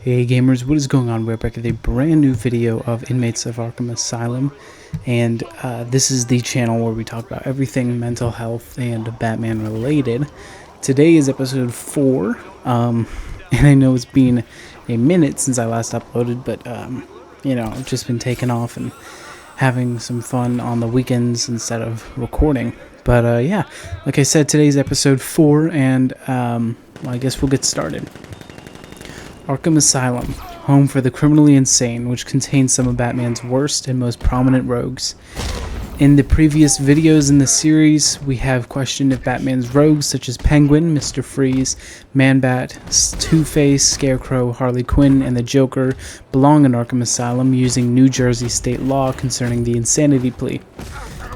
Hey gamers, what is going on? We're back with a brand new video of Inmates of Arkham Asylum, and this is the channel where we talk about everything mental health and Batman related. Today is episode 4, and I know it's been a minute since I last uploaded, but you know, I've just been taking off and having some fun on the weekends instead of recording. But yeah, like I said, today's episode 4, and well, I guess we'll get started. Arkham Asylum, home for the criminally insane, which contains some of Batman's worst and most prominent rogues. In the previous videos in the series, we have questioned if Batman's rogues such as Penguin, Mr. Freeze, Man-Bat, Two-Face, Scarecrow, Harley Quinn, and the Joker belong in Arkham Asylum using New Jersey state law concerning the insanity plea.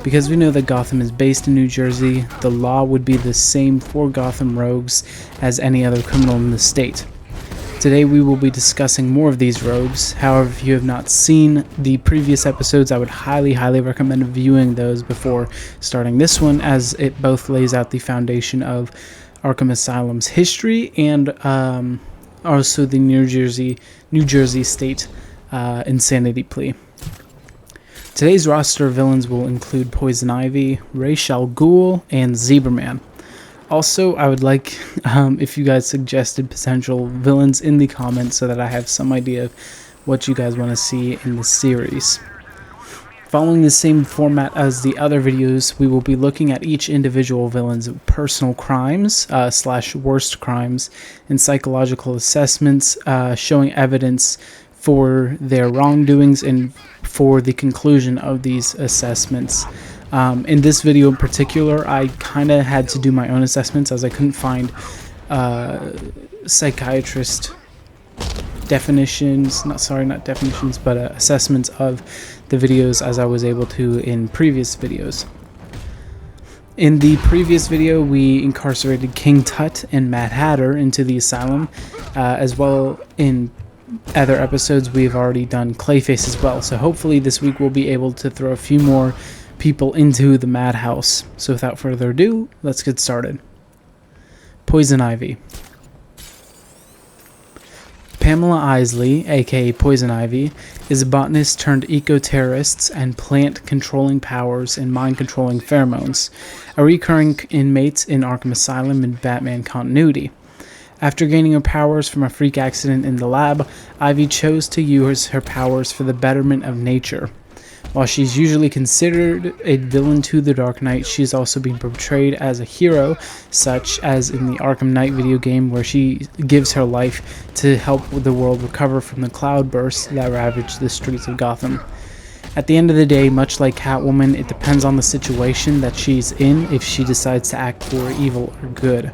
Because we know that Gotham is based in New Jersey, the law would be the same for Gotham rogues as any other criminal in the state. Today we will be discussing more of these rogues. However, if you have not seen the previous episodes, I would highly recommend viewing those before starting this one, as it both lays out the foundation of Arkham Asylum's history and also the New Jersey state insanity plea. Today's roster of villains will include Poison Ivy, Ra's al Ghul, and Zebraman. Also, I would like if you guys suggested potential villains in the comments so that I have some idea of what you guys want to see in the series. Following the same format as the other videos, we will be looking at each individual villain's personal crimes / worst crimes and psychological assessments, showing evidence for their wrongdoings and for the conclusion of these assessments. In this video in particular, I kind of had to do my own assessments as I couldn't find psychiatrist definitions, not definitions, but assessments of the videos as I was able to in previous videos. In the previous video, we incarcerated King Tut and Mad Hatter into the asylum, as well in other episodes we've already done Clayface as well, so hopefully this week we'll be able to throw a few more people into the madhouse. So without further ado, let's get started. Poison Ivy. Pamela Isley, aka Poison Ivy, is a botanist turned eco-terrorist and plant-controlling powers and mind-controlling pheromones, a recurring inmate in Arkham Asylum in Batman continuity. After gaining her powers from a freak accident in the lab, Ivy chose to use her powers for the betterment of nature. While she's usually considered a villain to the Dark Knight, she's also being portrayed as a hero, such as in the Arkham Knight video game, where she gives her life to help the world recover from the cloudbursts that ravage the streets of Gotham. At the end of the day, much like Catwoman, it depends on the situation that she's in if she decides to act for evil or good.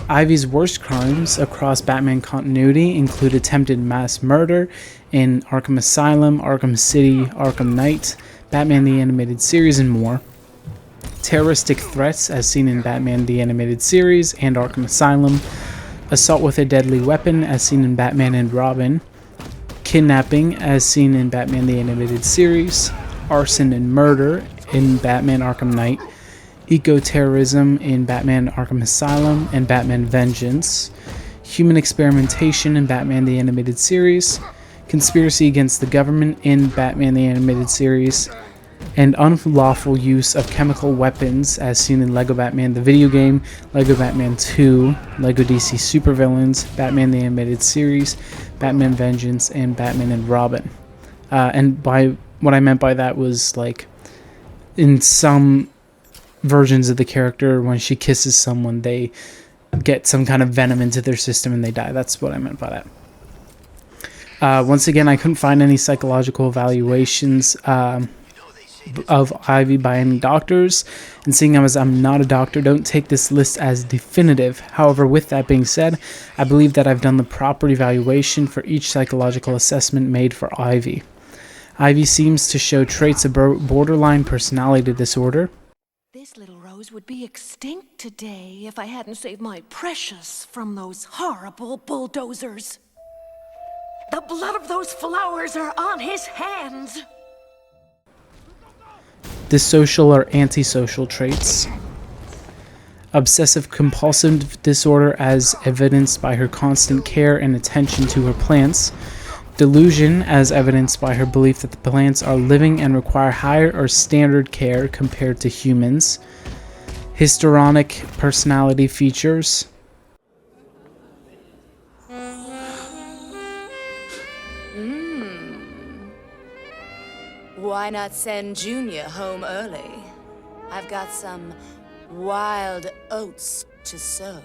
Ivy's worst crimes across Batman continuity include attempted mass murder in Arkham Asylum, Arkham City, Arkham Knight, Batman the Animated Series, and more. Terroristic threats as seen in Batman the Animated Series and Arkham Asylum. Assault with a deadly weapon as seen in Batman and Robin. Kidnapping as seen in Batman the Animated Series. Arson and murder in Batman Arkham Knight. Eco-terrorism in Batman Arkham Asylum and Batman Vengeance, human experimentation in Batman the Animated Series, conspiracy against the government in Batman the Animated Series, and unlawful use of chemical weapons as seen in Lego Batman the video game, Lego Batman 2, Lego DC Supervillains, Batman the Animated Series, Batman Vengeance, and Batman and Robin. And by what I meant by that was, like, in some versions of the character, when she kisses someone, they get some kind of venom into their system and they die. That's what I meant by that. Once again, I couldn't find any psychological evaluations of Ivy by any doctors, and seeing as I'm not a doctor, don't take this list as definitive. However, with that being said, I believe that I've done the proper evaluation for each psychological assessment made for Ivy. Ivy seems to show traits of borderline personality disorder. This little rose would be extinct today if I hadn't saved my precious from those horrible bulldozers. The blood of those flowers are on his hands. Dissocial or antisocial traits. obsessive compulsive disorder as evidenced by her constant care and attention to her plants, delusion as evidenced by her belief that the plants are living and require higher or standard care compared to humans, histrionic personality features, Why not send Junior home early? I've got some wild oats to sow.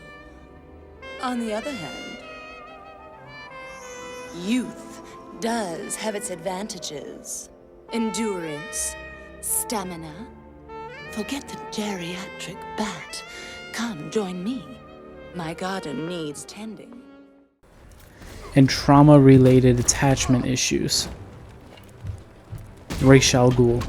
On the other hand, youth does have its advantages. Endurance, stamina. Forget the geriatric bat. Come join me. My garden needs tending. and trauma-related attachment issues. Ra's al Ghul.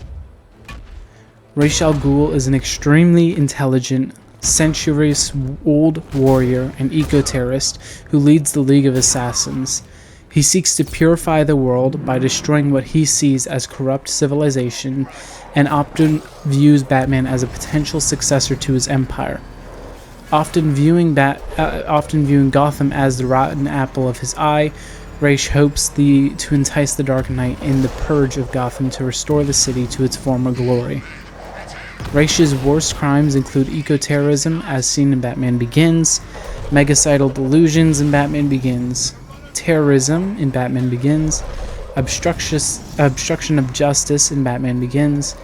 Ra's al Ghul is an extremely intelligent, centuries-old warrior and eco-terrorist who leads the League of Assassins. He seeks to purify the world by destroying what he sees as corrupt civilization, and often views Batman as a potential successor to his empire. Often viewing Gotham as the rotten apple of his eye, Ra's hopes to entice the Dark Knight in the purge of Gotham to restore the city to its former glory. Ra's worst crimes include eco-terrorism, as seen in Batman Begins, megacidal delusions in Batman Begins, terrorism in Batman Begins, obstruction of justice in Batman Begins,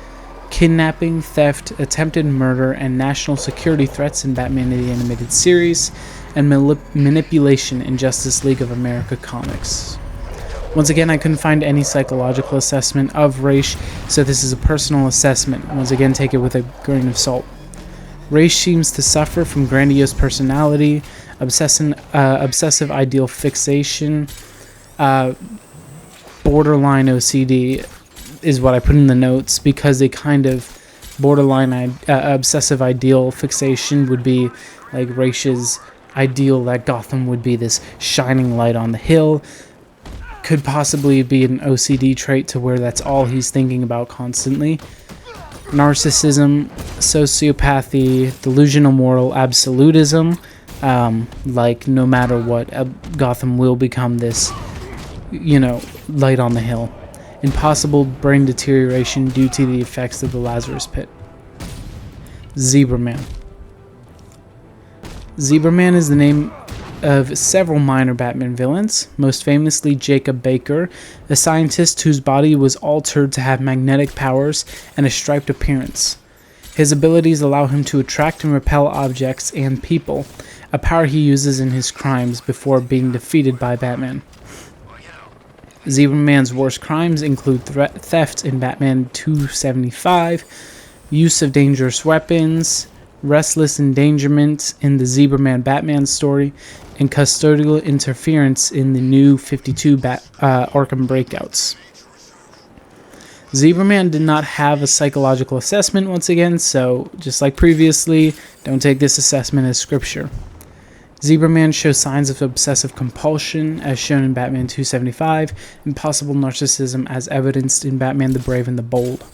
kidnapping, theft, attempted murder, and national security threats in Batman the Animated Series, and manipulation in Justice League of America comics. Once again, I couldn't find any psychological assessment of Ra's, so this is a personal assessment. Once again, take it with a grain of salt. Ra's seems to suffer from grandiose personality, obsessive ideal fixation, borderline OCD is what I put in the notes, because they kind of borderline obsessive ideal fixation would be like Ra's ideal that Gotham would be this shining light on the hill. Could possibly be an OCD trait to where that's all he's thinking about constantly. Narcissism, sociopathy, delusional moral absolutism, like no matter what, Gotham will become this, light on the hill. Impossible brain deterioration due to the effects of the Lazarus Pit. Zebraman. Zebraman is the name of several minor Batman villains, most famously Jacob Baker, a scientist whose body was altered to have magnetic powers and a striped appearance. His abilities allow him to attract and repel objects and people, a power he uses in his crimes before being defeated by Batman. Zebraman's worst crimes include theft in Batman 275, use of dangerous weapons, restless endangerment in the Zebraman Batman story, and custodial interference in the new 52 Arkham breakouts. Zebraman did not have a psychological assessment once again, so just like previously, don't take this assessment as scripture. Zebraman shows signs of obsessive compulsion, as shown in Batman 275, and possible narcissism as evidenced in Batman the Brave and the Bold.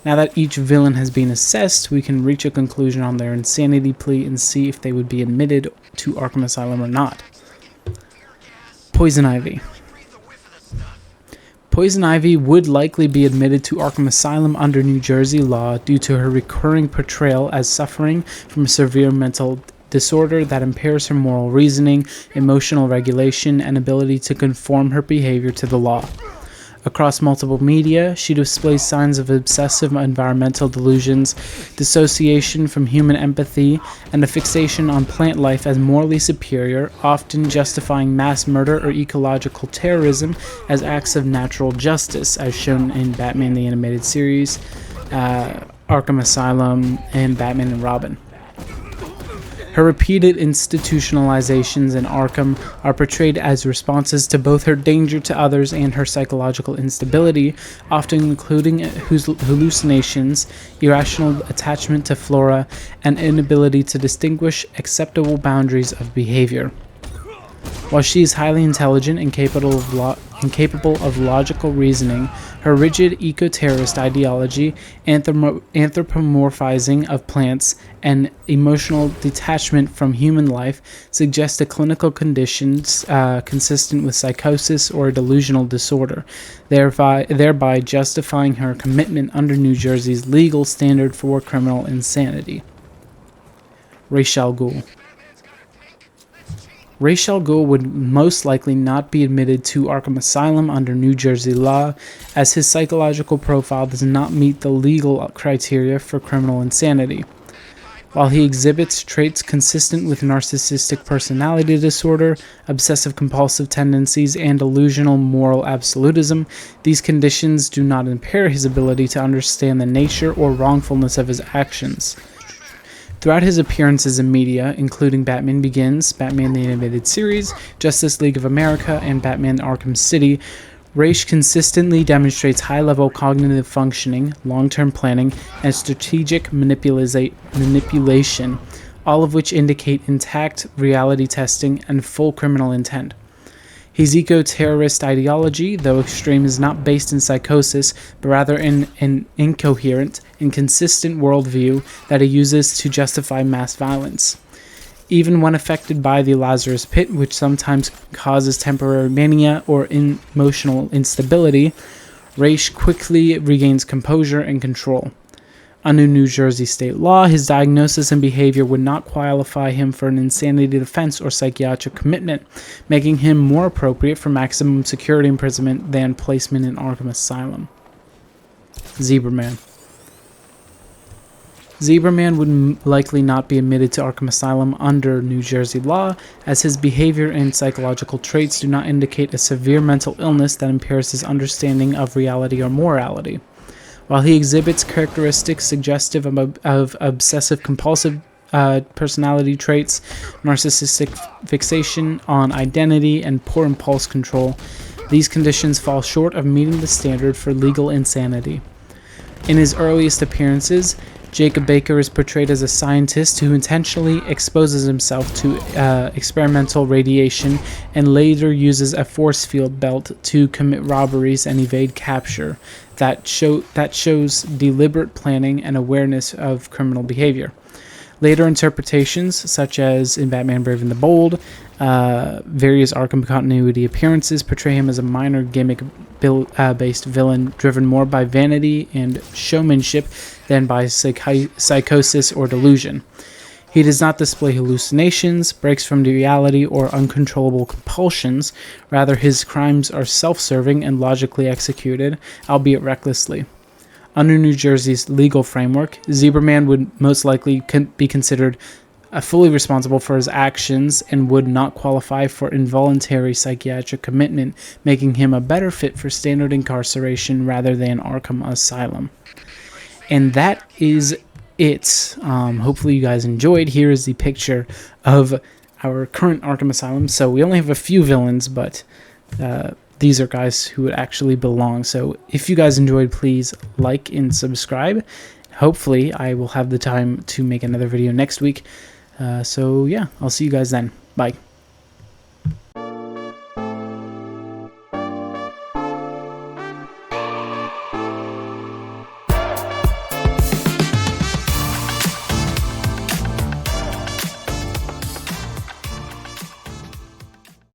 Now that each villain has been assessed, we can reach a conclusion on their insanity plea and see if they would be admitted to Arkham Asylum or not. Poison Ivy. Poison Ivy would likely be admitted to Arkham Asylum under New Jersey law due to her recurring portrayal as suffering from a severe mental disorder that impairs her moral reasoning, emotional regulation, and ability to conform her behavior to the law. Across multiple media, she displays signs of obsessive environmental delusions, dissociation from human empathy, and a fixation on plant life as morally superior, often justifying mass murder or ecological terrorism as acts of natural justice, as shown in Batman the Animated Series, Arkham Asylum, and Batman and Robin. Her repeated institutionalizations in Arkham are portrayed as responses to both her danger to others and her psychological instability, often including hallucinations, irrational attachment to flora, and inability to distinguish acceptable boundaries of behavior. While she is highly intelligent and capable of logical reasoning, her rigid eco-terrorist ideology, anthropomorphizing of plants, and emotional detachment from human life suggest a clinical condition consistent with psychosis or a delusional disorder, thereby justifying her commitment under New Jersey's legal standard for criminal insanity. Ra's al Ghul. Ra's al Ghul would most likely not be admitted to Arkham Asylum under New Jersey law, as his psychological profile does not meet the legal criteria for criminal insanity. While he exhibits traits consistent with narcissistic personality disorder, obsessive-compulsive tendencies, and delusional moral absolutism, these conditions do not impair his ability to understand the nature or wrongfulness of his actions. Throughout his appearances in media, including Batman Begins, Batman the Animated Series, Justice League of America, and Batman Arkham City, Ra's consistently demonstrates high-level cognitive functioning, long-term planning, and strategic manipulation, all of which indicate intact reality testing and full criminal intent. His eco-terrorist ideology, though extreme, is not based in psychosis, but rather in an incoherent, inconsistent worldview that he uses to justify mass violence. Even when affected by the Lazarus Pit, which sometimes causes temporary mania or emotional instability, Ra's quickly regains composure and control. Under New Jersey state law, his diagnosis and behavior would not qualify him for an insanity defense or psychiatric commitment, making him more appropriate for maximum security imprisonment than placement in Arkham Asylum. Zebraman. Zebraman would likely not be admitted to Arkham Asylum under New Jersey law, as his behavior and psychological traits do not indicate a severe mental illness that impairs his understanding of reality or morality. While he exhibits characteristics suggestive of obsessive-compulsive personality traits, narcissistic fixation on identity, and poor impulse control, these conditions fall short of meeting the standard for legal insanity. In his earliest appearances, Jacob Baker is portrayed as a scientist who intentionally exposes himself to experimental radiation and later uses a force field belt to commit robberies and evade capture that shows deliberate planning and awareness of criminal behavior. Later interpretations, such as in Batman Brave and the Bold, various Arkham continuity appearances portray him as a minor gimmick-based villain driven more by vanity and showmanship than by psychosis or delusion. He does not display hallucinations, breaks from reality, or uncontrollable compulsions. Rather, his crimes are self-serving and logically executed, albeit recklessly. Under New Jersey's legal framework, Zebraman would most likely be considered fully responsible for his actions and would not qualify for involuntary psychiatric commitment, making him a better fit for standard incarceration rather than Arkham Asylum. And that is it. Hopefully you guys enjoyed. Here is the picture of our current Arkham Asylum. So we only have a few villains, but these are guys who would actually belong. So if you guys enjoyed, please like and subscribe. Hopefully I will have the time to make another video next week. So yeah, I'll see you guys then. Bye.